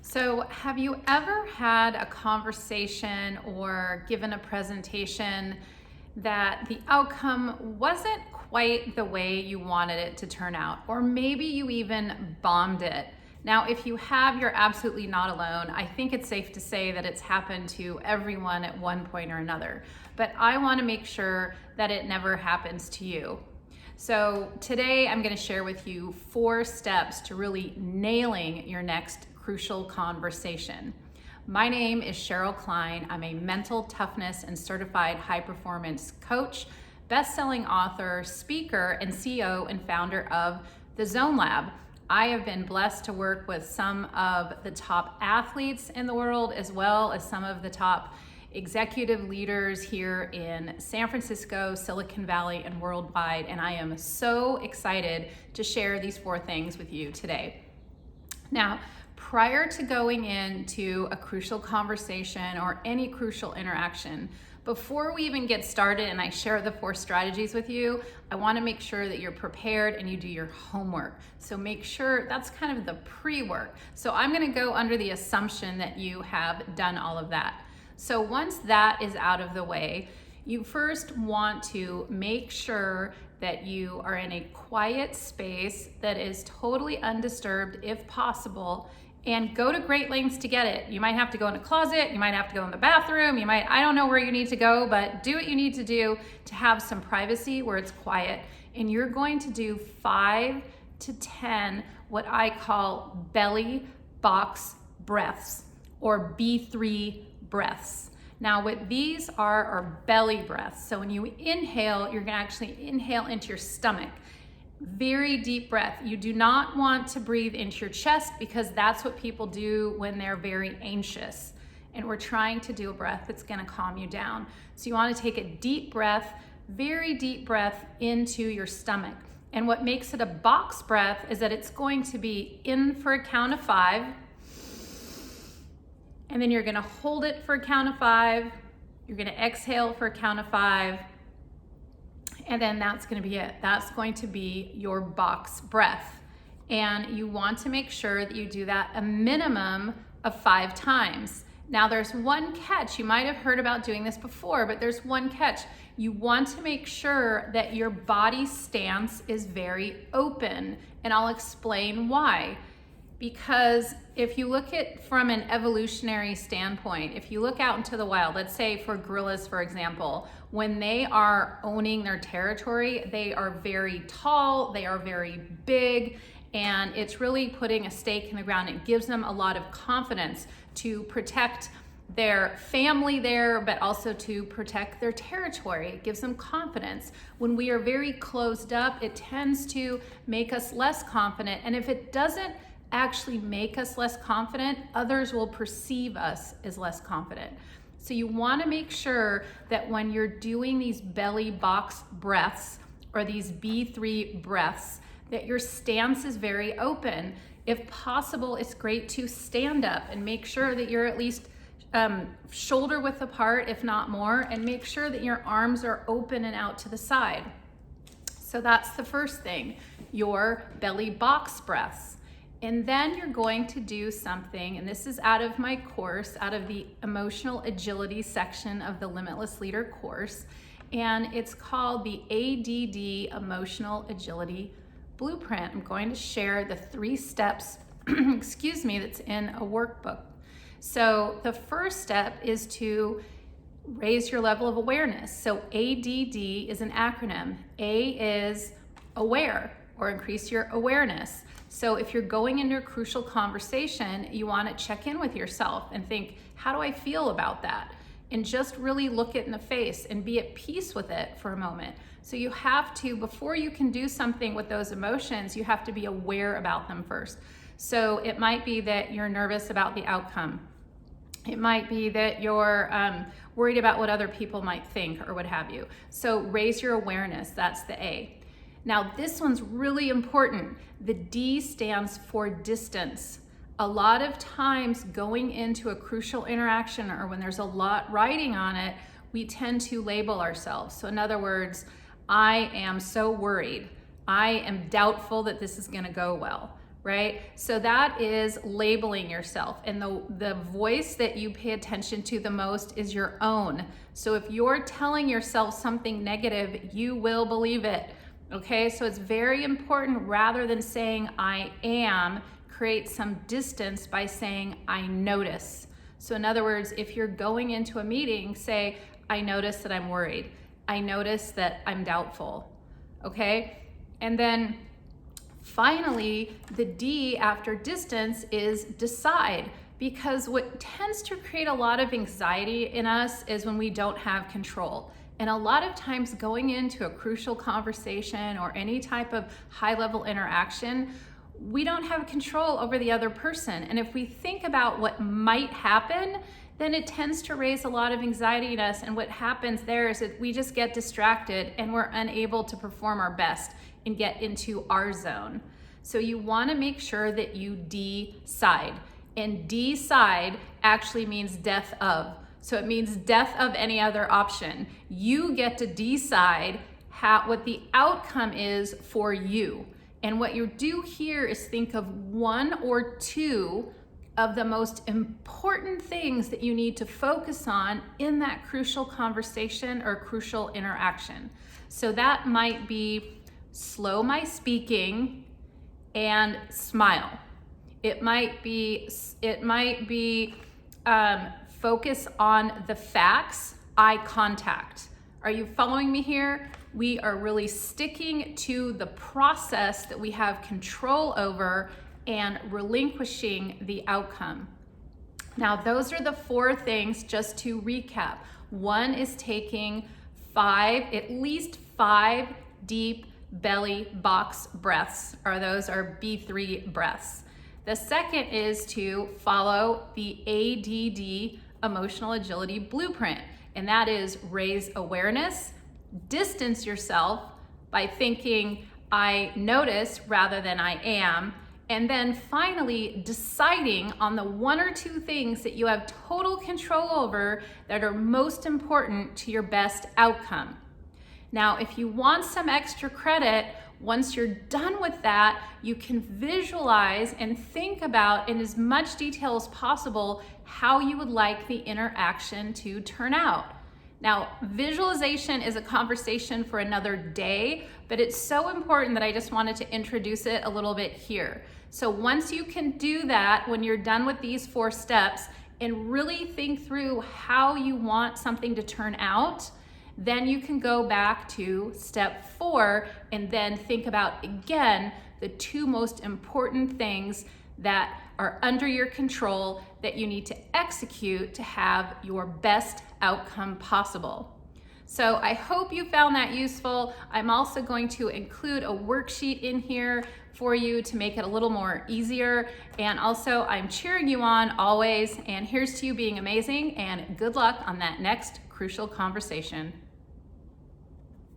So, have you ever had a conversation or given a presentation that the outcome wasn't quite the way you wanted it to turn out? Or maybe you even bombed it. Now, if you have, you're absolutely not alone. I think it's safe to say that it's happened to everyone at one point or another. But I want to make sure that it never happens to you. So today I'm going to share with you 4 steps to really nailing your next crucial conversation. My name is Sheryl Kline. I'm a mental toughness and certified high performance coach, best-selling author, speaker, and CEO and founder of the Zone Lab. I have been blessed to work with some of the top athletes in the world, as well as some of the top executive leaders here in San Francisco, Silicon Valley, and worldwide. And I am so excited to share these 4 things with you today. Now, prior to going into a crucial conversation or any crucial interaction, before we even get started and I share the 4 strategies with you, I want to make sure that you're prepared and you do your homework. So make sure that's kind of the pre-work. So I'm going to go under the assumption that you have done all of that. So once that is out of the way, you first want to make sure that you are in a quiet space that is totally undisturbed if possible, and go to great lengths to get it. You might have to go in a closet, you might have to go in the bathroom, I don't know where you need to go, but do what you need to do to have some privacy where it's quiet. And you're going to do 5 to 10 what I call belly box breaths, or B3 breaths. Now what these are belly breaths. So when you inhale, you're gonna actually inhale into your stomach. Very deep breath. You do not want to breathe into your chest because that's what people do when they're very anxious. And we're trying to do a breath that's gonna calm you down. So you wanna take a deep breath, very deep breath into your stomach. And what makes it a box breath is that it's going to be in for a count of 5, and then you're gonna hold it for a count of 5, you're gonna exhale for a count of 5, and then that's gonna be it. That's going to be your box breath. And you want to make sure that you do that a minimum of 5 times. Now there's one catch. You might have heard about doing this before, but there's one catch. You want to make sure that your body stance is very open, and I'll explain why. Because if you look at from an evolutionary standpoint, if you look out into the wild, let's say for gorillas, for example, when they are owning their territory, they are very tall, they are very big, and it's really putting a stake in the ground. It gives them a lot of confidence to protect their family there, but also to protect their territory. It gives them confidence. When we are very closed up, it tends to make us less confident. And if it doesn't actually make us less confident, others will perceive us as less confident. So you want to make sure that when you're doing these belly box breaths or these B3 breaths, that your stance is very open. If possible, it's great to stand up and make sure that you're at least shoulder width apart, if not more, and make sure that your arms are open and out to the side. So that's the first thing, your belly box breaths. And then you're going to do something, and this is out of my course, out of the emotional agility section of the Limitless Leader course, and it's called the ADD Emotional Agility Blueprint. I'm going to share the 3 steps, excuse me, that's in a workbook. So the first step is to raise your level of awareness. So ADD is an acronym. A is aware, or increase your awareness. So if you're going into a crucial conversation, you want to check in with yourself and think, how do I feel about that? And just really look it in the face and be at peace with it for a moment. So you have to, before you can do something with those emotions, you have to be aware about them first. So it might be that you're nervous about the outcome. It might be that you're worried about what other people might think or what have you. So raise your awareness, that's the A. Now this one's really important. The D stands for distance. A lot of times going into a crucial interaction or when there's a lot riding on it, we tend to label ourselves. So in other words, I am so worried. I am doubtful that this is gonna go well. right? So that is labeling yourself, and the voice that you pay attention to the most is your own. So if you're telling yourself something negative, you will believe it, okay? So it's very important, rather than saying I am, create some distance by saying I notice. So in other words, if you're going into a meeting, say I notice that I'm worried. I notice that I'm doubtful, okay? And then finally, the D after distance is decide, because what tends to create a lot of anxiety in us is when we don't have control. And a lot of times going into a crucial conversation or any type of high-level interaction, we don't have control over the other person. And if we think about what might happen, then it tends to raise a lot of anxiety in us. And what happens there is that we just get distracted and we're unable to perform our best and get into our zone. So you want to make sure that you decide. And decide actually means death of. So it means death of any other option. You get to decide what the outcome is for you. And what you do here is think of one or two of the most important things that you need to focus on in that crucial conversation or crucial interaction. So that might be slow my speaking and smile. It might be focus on the facts, eye contact. Are you following me here? We are really sticking to the process that we have control over and relinquishing the outcome. Now, those are the 4 things, just to recap. 1 is taking at least 5 deep belly box breaths, or those are B3 breaths. The second is to follow the ADD, Emotional Agility Blueprint, and that is raise awareness, distance yourself by thinking I notice rather than I am, and then finally deciding on the 1 or 2 things that you have total control over that are most important to your best outcome. Now, if you want some extra credit, once you're done with that, you can visualize and think about in as much detail as possible how you would like the interaction to turn out. Now, visualization is a conversation for another day, but it's so important that I just wanted to introduce it a little bit here. So once you can do that, when you're done with these 4 steps and really think through how you want something to turn out, then you can go back to step 4 and then think about, again, the 2 most important things that are under your control that you need to execute to have your best outcome possible. So I hope you found that useful. I'm also going to include a worksheet in here for you to make it a little more easier. And also, I'm cheering you on always. And here's to you being amazing, and good luck on that next crucial conversation.